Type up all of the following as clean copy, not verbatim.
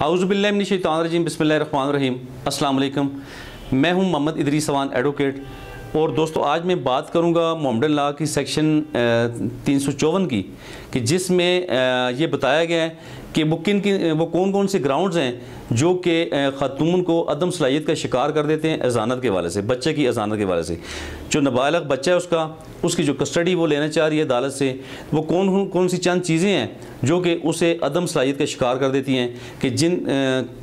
आऊज़ुबिल्लाहि मिनश्शैतानिर्रजीम बिस्मिल्लाहिर्रहमानिर्रहीम। अस्सलाम वालेकुम। मैं हूं मोहम्मद इदरीस अवान एडवोकेट। और दोस्तों, आज मैं बात करूंगा मोमडन लॉ की सेक्शन 354 की, कि जिसमें ये बताया गया है कि वो कौन कौन से ग्राउंड्स हैं जो कि ख़ातून को अदम सलाहियत का शिकार कर देते हैं अज़ानत के वाले से, बच्चे की अज़ानत के वाले से। जो नाबालिग बच्चा है उसकी जो कस्टडी वो लेना चाह रही है अदालत से, वो कौन कौन सी चंद चीज़ें हैं जो कि उसे अदम सलाहियत का शिकार कर देती हैं, कि जिन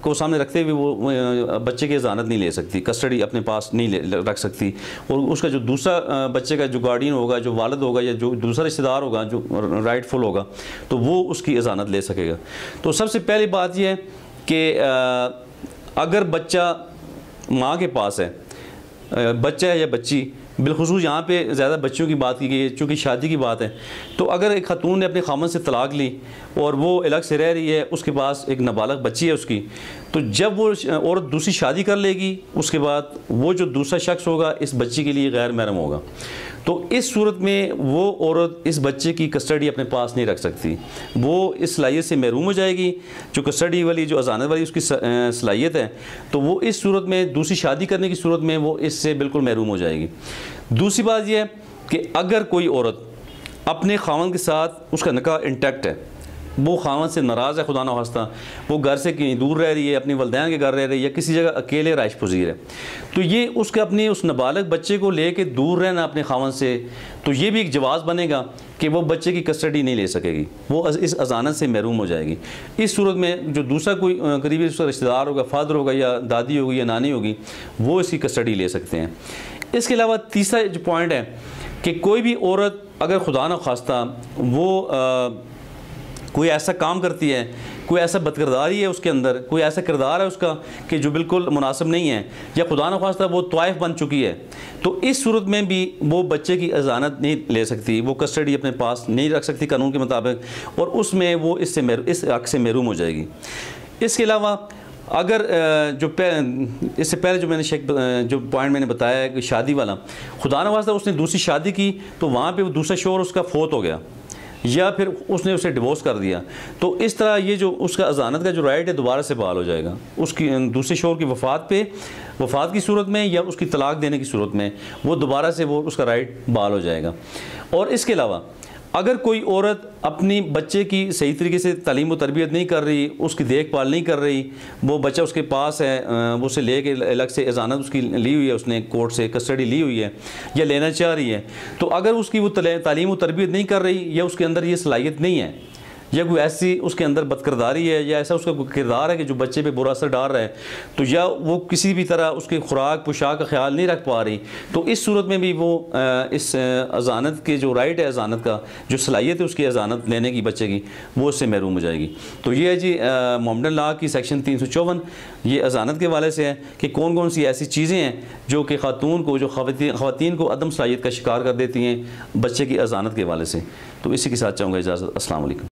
को सामने रखते हुए वो बच्चे की अज़ानत नहीं ले सकती, कस्टडी अपने पास नहीं रख सकती। और उसका जो दूसरा बच्चे का जो गार्डियन होगा, जो वालिद होगा या जो दूसरा रिश्तेदार होगा जो राइटफुल होगा, तो वो उसकी अज़ानत ले सकेगा। तो सबसे पहली बात यह है कि अगर बच्चा माँ के पास है, बच्चा है या बच्ची, बिलखुसूस यहाँ पे ज़्यादा बच्चों की बात की गई है चूँकि शादी की बात है, तो अगर एक खातून ने अपने खामन से तलाक ली और वो अलग से रह रही है, उसके पास एक नाबालिग बच्ची है उसकी, तो जब वो औरत दूसरी शादी कर लेगी, उसके बाद वो जो दूसरा शख्स होगा इस बच्ची के लिए गैर महरम होगा। तो इस सूरत में वो औरत इस बच्चे की कस्टडी अपने पास नहीं रख सकती, वो इस सलाहियत से महरूम हो जाएगी। जो कस्टडी वाली, जो अज़ानत वाली उसकी सलाहियत है, तो वो इस सूरत में, दूसरी शादी करने की सूरत में वो इससे बिल्कुल महरूम हो जाएगी। दूसरी बात यह है कि अगर कोई औरत अपने खामन के साथ, उसका निकाह इंटैक्ट है, वो खामन से नाराज़ है, खुदा न खास्ता वो घर से कहीं दूर रह रही है, अपनी वलदैन के घर रह रही है या किसी जगह अकेले राइश पजीर है, तो ये उसके अपने उस नाबालिग बच्चे को लेके दूर रहना अपने खामन से, तो ये भी एक जवाज़ बनेगा कि वो बच्चे की कस्टडी नहीं ले सकेगी, वो इस अज़ानत से महरूम हो जाएगी। इस सूरत में जो दूसरा कोई करीबी उसका रिश्तेदार होगा, फादर होगा या दादी होगी या नानी होगी, वो इसकी कस्टडी ले सकते हैं। इसके अलावा तीसरा जो पॉइंट है कि कोई भी औरत अगर खुदा न खास्ता वो कोई ऐसा काम करती है, कोई ऐसा बदकिरदारी है उसके अंदर, कोई ऐसा किरदार है उसका कि जो बिल्कुल मुनासिब नहीं है, या खुदा न खास्ता वो तवाइफ बन चुकी है, तो इस सूरत में भी वो बच्चे की अज़ानत नहीं ले सकती, वो कस्टडी अपने पास नहीं रख सकती कानून के मुताबिक, और उसमें वो इस हक़ से महरूम हो जाएगी। इसके अलावा अगर इससे पहले जो पॉइंट मैंने बताया है कि शादी वाला, खुदा न खास्ता उसने दूसरी शादी की तो वहाँ पे वो दूसरा शौहर उसका फोत हो गया या फिर उसने उसे डिवोर्स कर दिया, तो इस तरह ये जो उसका अज़ानत का जो राइट है दोबारा से बहाल हो जाएगा। उसकी दूसरे शौहर की वफ़ात की सूरत में या उसकी तलाक देने की सूरत में वो दोबारा से वो उसका राइट बहाल हो जाएगा। और इसके अलावा अगर कोई औरत अपनी बच्चे की सही तरीके से तालीम व तरबियत नहीं कर रही, उसकी देखभाल नहीं कर रही, वो बच्चा उसके पास है, वो उसे ले के अलग से अज़ानत उसकी ली हुई है, उसने कोर्ट से कस्टडी ली हुई है या लेना चाह रही है, तो अगर उसकी वो तालीम व तरबियत नहीं कर रही या उसके अंदर ये सलाहियत नहीं है, या कोई ऐसी उसके अंदर बदकिरदारी है या ऐसा उसका कोई किरदार है कि जो बच्चे पे बुरा असर डाल रहा है, तो या वो किसी भी तरह उसकी खुराक पोशाक का ख्याल नहीं रख पा रही, तो इस सूरत में भी वो इस अज़ानत के जो राइट है, अज़ानत का जो सलाहियत है उसकी अज़ानत लेने की बच्चे की, वो उससे महरूम हो जाएगी। तो ये है जी मोमडन लॉ की सेक्शन 354, ये अज़ानत के वाले से है कि कौन कौन सी ऐसी चीज़ें हैं जो कि ख़ातून को, जो ख़वातीन को अदम सलाहियत का शिकार कर देती हैं बच्चे की अज़ानत के वाले से। तो इसी के साथ चाहूँगा इजाज़त। अस्सलाम वालेकुम।